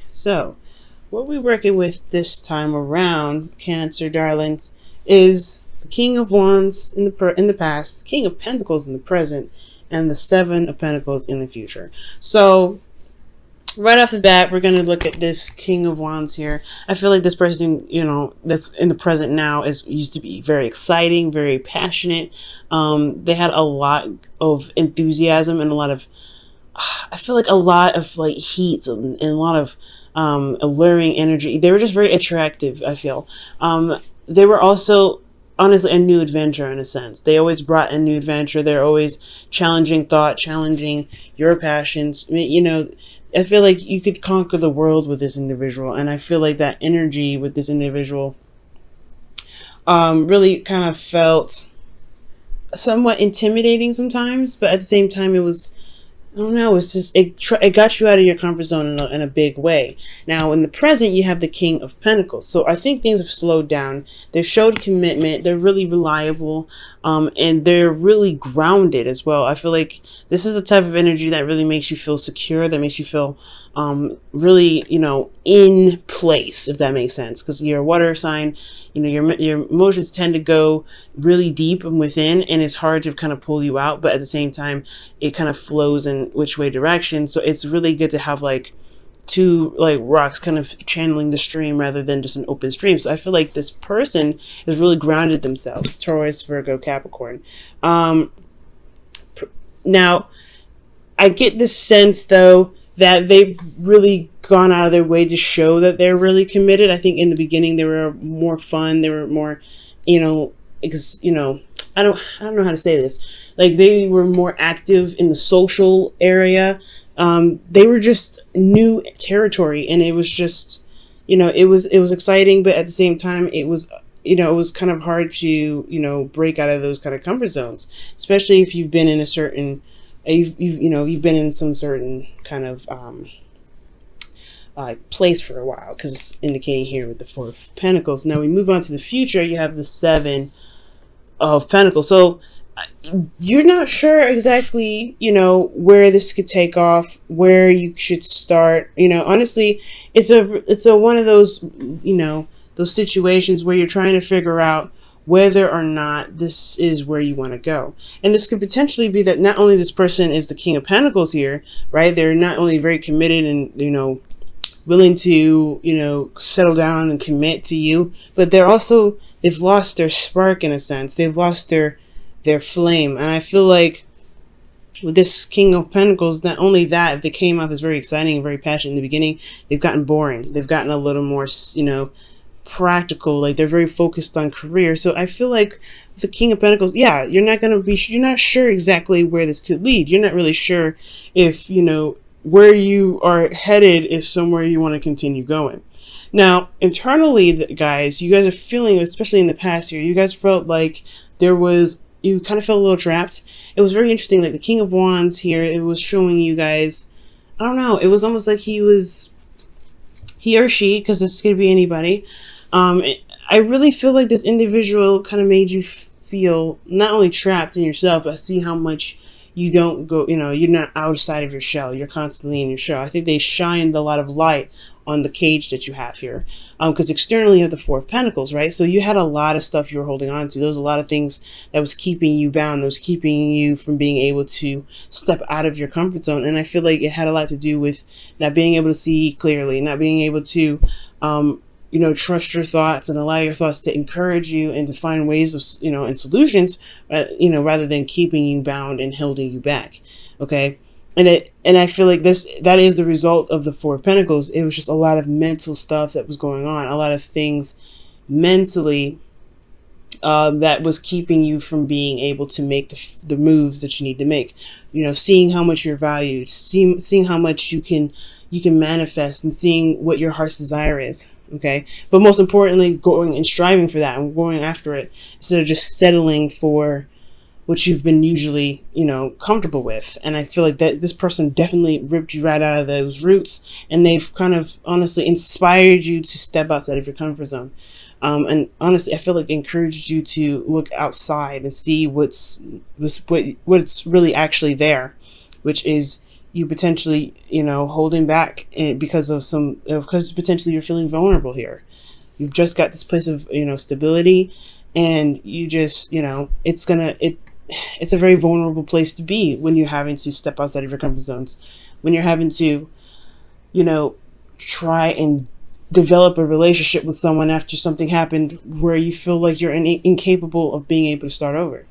So, what we're working with this time around, Cancer darlings, is the King of Wands in the past, King of Pentacles in the present, and the Seven of Pentacles in the future. So, right off the bat, we're going to look at this King of Wands here. I feel like this person, that's in the present now is used to be very exciting, very passionate. They had a lot of enthusiasm and I feel like a lot of like heat and a lot of alluring energy. They were just very attractive, I feel. They were also honestly a new adventure in a sense. They always brought a new adventure. They're always challenging thought, challenging your passions. I feel like you could conquer the world with this individual, and I feel like that energy with this individual really kind of felt somewhat intimidating sometimes, but at the same time, I don't know, it's just, it got you out of your comfort zone in a big way. Now, in the present, you have the King of Pentacles. So I think things have slowed down. They showed commitment. They're really reliable. And they're really grounded as well. I feel like this is the type of energy that really makes you feel secure, that makes you feel really, in place, if that makes sense. Because you're a water sign, your emotions tend to go really deep and within, and it's hard to kind of pull you out. But at the same time, it kind of flows in which way direction. So it's really good to have like two like rocks kind of channeling the stream rather than just an open stream. So I feel like this person has really grounded themselves. Taurus, Virgo, Capricorn. Now, I get this sense though that they've really gone out of their way to show that they're really committed. I think in the beginning they were more fun. They were more, because I don't know how to say this. Like they were more active in the social area. They were just new territory, and it was just, it was exciting, but at the same time, it was kind of hard to, break out of those kind of comfort zones, especially if you've been in a certain, you've been in some certain kind of, place for a while, because it's indicating here with the Four of Pentacles. Now we move on to the future. You have the Seven of Pentacles. So you're not sure exactly, where this could take off, where you should start. Honestly, it's a one of those, those situations where you're trying to figure out whether or not this is where you want to go. And this could potentially be that not only this person is the King of Pentacles here, right? They're not only very committed and, willing to, settle down and commit to you, but they've lost their spark in a sense. They've lost their flame. And I feel like with this King of Pentacles, not only that, if they came off as very exciting and very passionate in the beginning, they've gotten boring. They've gotten a little more, practical. Like they're very focused on career. So I feel like the King of Pentacles, yeah, you're not sure exactly where this could lead. You're not really sure if, where you are headed is somewhere you want to continue going. Now, internally, guys, you guys are feeling, especially in the past year, you guys felt like you kind of felt a little trapped. It was very interesting. Like the King of Wands here, it was showing you guys, I don't know, it was almost like he or she, because this could be anybody. I really feel like this individual kind of made you feel not only trapped in yourself, but see how much you don't go, you're not outside of your shell. You're constantly in your shell. I think they shined a lot of light on the cage that you have here. Because externally you have the Four of Pentacles, right? So you had a lot of stuff you were holding on to. There was a lot of things that was keeping you bound. That was keeping you from being able to step out of your comfort zone. And I feel like it had a lot to do with not being able to see clearly, not being able to, trust your thoughts and allow your thoughts to encourage you and to find ways of, and solutions, rather than keeping you bound and holding you back. Okay. And I feel like that is the result of the Four of Pentacles. It was just a lot of mental stuff that was going on, a lot of things mentally that was keeping you from being able to make the moves that you need to make. Seeing how much you're valued, seeing how much you can manifest, and seeing what your heart's desire is. Okay, but most importantly, going and striving for that and going after it instead of just settling for what you've been usually, comfortable with. And I feel like that this person definitely ripped you right out of those roots, and they've kind of honestly inspired you to step outside of your comfort zone. And honestly, I feel like encouraged you to look outside and see what's really actually there, which is you potentially, holding back because of because potentially you're feeling vulnerable here. You've just got this place of, stability, and you just, it's a very vulnerable place to be when you're having to step outside of your comfort zones, when you're having to, try and develop a relationship with someone after something happened where you feel like you're incapable of being able to start over.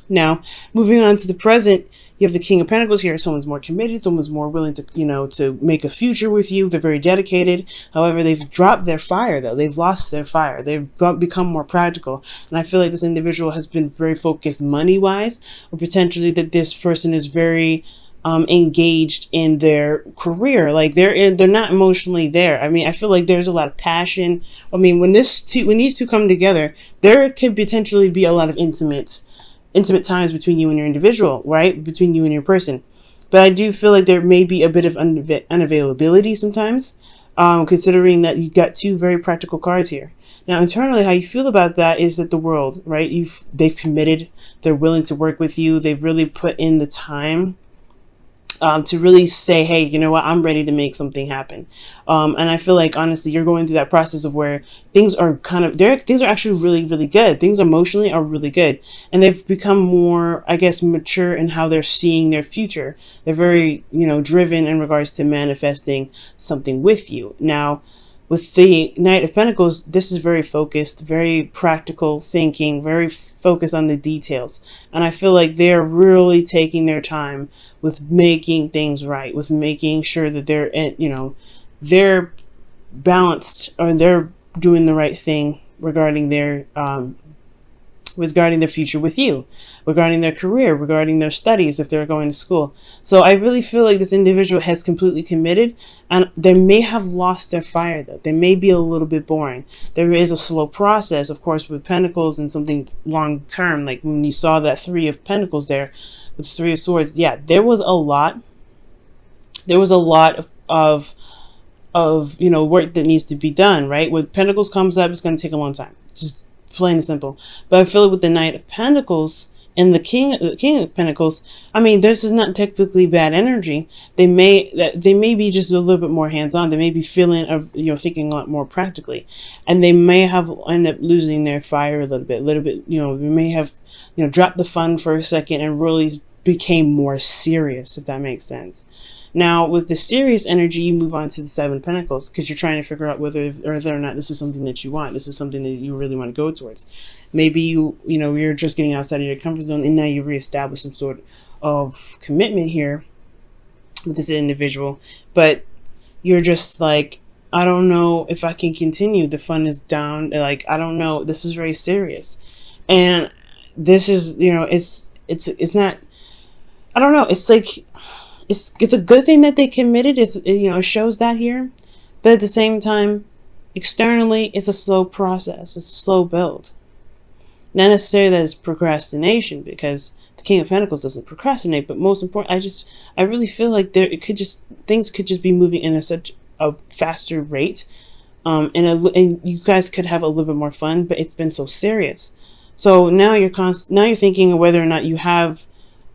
Now, moving on to the present, you have the King of Pentacles here. Someone's more committed. Someone's more willing to, to make a future with you. They're very dedicated. However, they've dropped their fire, though. They've lost their fire. They've become more practical. And I feel like this individual has been very focused money-wise, or potentially that this person is very engaged in their career. Like they're not emotionally there. I mean, I feel like there's a lot of passion. I mean, when these two come together, there could potentially be a lot of intimate times between you and your individual, right? Between you and your person. But I do feel like there may be a bit of unavailability sometimes, considering that you've got two very practical cards here. Now, internally, how you feel about that is that the world, right? They've committed. They're willing to work with you. They've really put in the time to really say, hey, you know what, I'm ready to make something happen. And I feel like, honestly, you're going through that process of where things are things are actually really, really good. Things emotionally are really good. And they've become more, I guess, mature in how they're seeing their future. They're very, driven in regards to manifesting something with you. Now, with the Knight of Pentacles, this is very focused, very practical thinking, very focused on the details. And I feel like they're really taking their time with making things right, with making sure that they're balanced, or they're doing the right thing regarding their future with you, regarding their career, regarding their studies if they're going to school. So I really feel like this individual has completely committed, and they may have lost their fire, though. They may be a little bit boring. There is a slow process, of course, with Pentacles and something long term. Like when you saw that Three of Pentacles there with Three of Swords, yeah, there was a lot. There was a lot of work that needs to be done, right? When Pentacles comes up, it's going to take a long time. Just plain and simple. But I feel like with the Knight of Pentacles and the King of Pentacles, I mean, this is not technically bad energy. They may be just a little bit more hands-on. They may be feeling of thinking a lot more practically, and they may have end up losing their fire a little bit. They may have dropped the fun for a second and really became more serious, if that makes sense. Now, with the serious energy, you move on to the Seven of Pentacles, because you're trying to figure out whether or not this is something that you want. This is something that you really want to go towards. Maybe you're just getting outside of your comfort zone, and now you've reestablished some sort of commitment here with this individual. But you're just like, I don't know if I can continue. The fun is down. Like, I don't know. This is very serious, and this is it's not. I don't know. It's like. It's a good thing that they committed. It shows that here, but at the same time, externally, it's a slow process. It's a slow build. Not necessarily that it's procrastination, because the King of Pentacles doesn't procrastinate. But most important, I really feel like things could just be moving in such a faster rate, and you guys could have a little bit more fun. But it's been so serious. So now you're thinking of whether or not you have.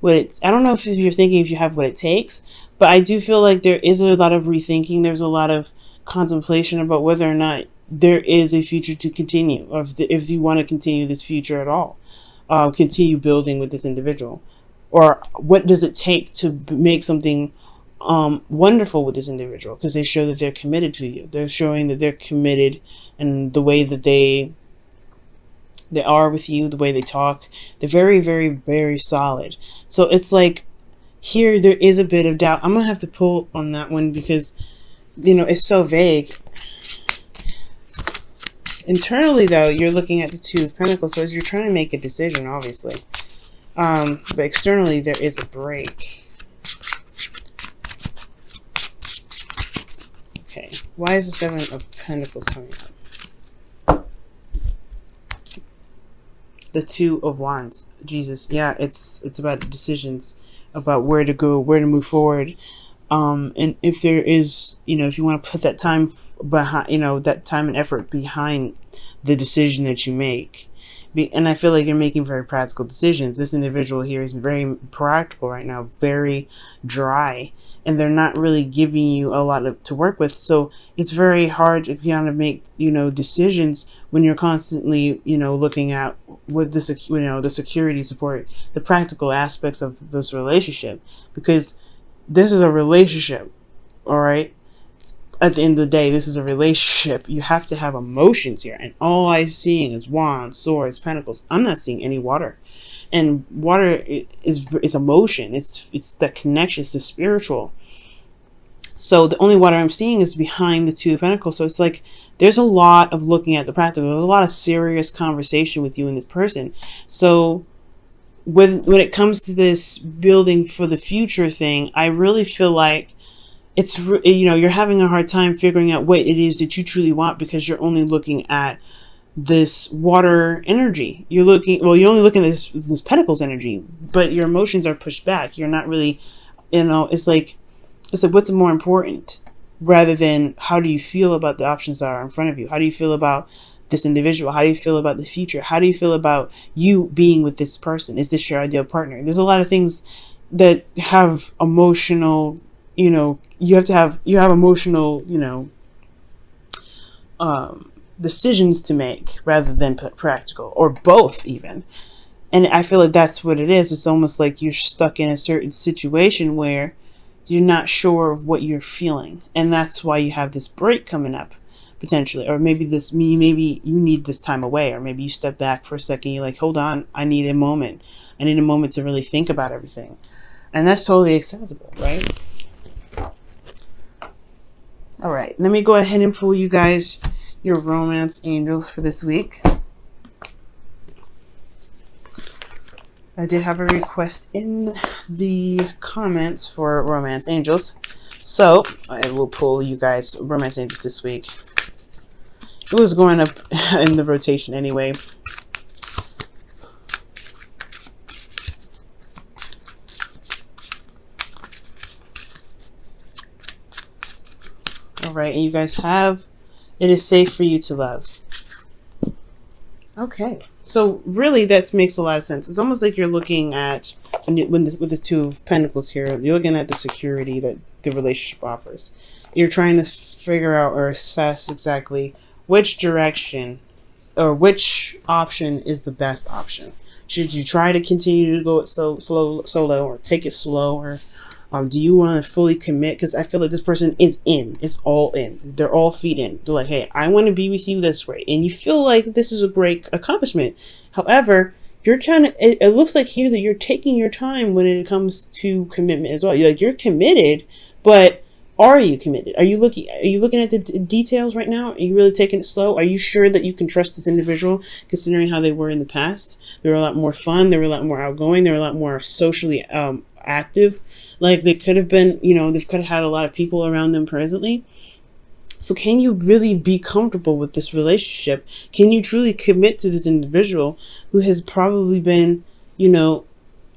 I don't know if you're thinking if you have what it takes, but I do feel like there is a lot of rethinking. There's a lot of contemplation about whether or not there is a future to continue, or if you want to continue this future at all, continue building with this individual, or what does it take to make something wonderful with this individual, because they show that they're committed to you. They're showing that they're committed, and the way that they are with you, the way they talk, they're very, very, very solid. So it's like here there is a bit of doubt. I'm gonna have to pull on that one because it's so vague. Internally, though, you're looking at the Two of Pentacles, so as you're trying to make a decision, obviously, but externally there is a break. Okay, why is the Seven of Pentacles coming up? The Two of Wands. Jesus. Yeah, it's about decisions, about where to go, where to move forward. And if there is, if you want to put that time behind, that time and effort behind the decision that you make. And I feel like you're making very practical decisions. This individual here is very practical right now, very dry, and they're not really giving you a lot to work with. So it's very hard to kind of make, decisions when you're constantly, looking at what the security support, the practical aspects of this relationship, because this is a relationship, all right? At the end of the day, this is a relationship. You have to have emotions here. And all I'm seeing is wands, swords, pentacles. I'm not seeing any water. And water is emotion. It's the connection. It's the spiritual. So the only water I'm seeing is behind the two of pentacles. So it's like there's a lot of looking at the practical. There's a lot of serious conversation with you and this person. So when it comes to this building for the future thing, I really feel like you're having a hard time figuring out what it is that you truly want, because you're only looking at this water energy. You're only looking at this pentacles energy, but your emotions are pushed back. You're not really, it's like what's more important, rather than how do you feel about the options that are in front of you? How do you feel about this individual? How do you feel about the future? How do you feel about you being with this person? Is this your ideal partner? There's a lot of things that have emotional, you have emotional, decisions to make rather than practical, or both even. And I feel like that's what it is. It's almost like you're stuck in a certain situation where you're not sure of what you're feeling. And that's why you have this break coming up potentially. Or maybe you need this time away, or maybe you step back for a second. You're like, hold on, I need a moment. I need a moment to really think about everything. And that's totally acceptable, right? All right, let me go ahead and pull you guys your romance angels for this week. I did have a request in the comments for romance angels, so I will pull you guys romance angels this week. It was going up in the rotation anyway. Right, and you guys have, it is safe for you to love. Okay, so really that makes a lot of sense. It's almost like you're looking at, with this two of pentacles here, you're looking at the security that the relationship offers. You're trying to figure out or assess exactly which direction or which option is the best option. Should you try to continue to go it solo, or take it slow, or do you want to fully commit? Because I feel like this person is in. It's all in. They're all feet in. They're like, hey, I want to be with you this way. And you feel like this is a great accomplishment. However, you're trying to, it looks like here that you're taking your time when it comes to commitment as well. You're committed, but are you committed? Are you looking at the details right now? Are you really taking it slow? Are you sure that you can trust this individual, considering how they were in the past? They were a lot more fun. They were a lot more outgoing. They were a lot more socially active. Like they could have been, they could have had a lot of people around them presently. So can you really be comfortable with this relationship? Can you truly commit to this individual who has probably been,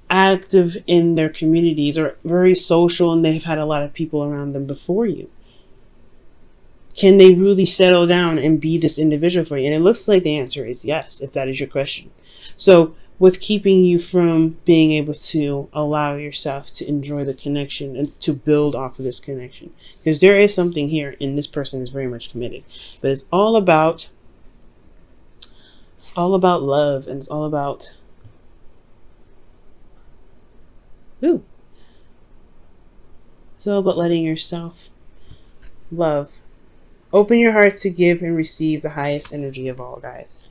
active in their communities, or very social, and they've had a lot of people around them before you? Can they really settle down and be this individual for you? And it looks like the answer is yes, if that is your question. So what's keeping you from being able to allow yourself to enjoy the connection and to build off of this connection? Because there is something here, and this person is very much committed. But it's all about love, and it's all about it's all about letting yourself love. Open your heart to give and receive the highest energy of all, guys.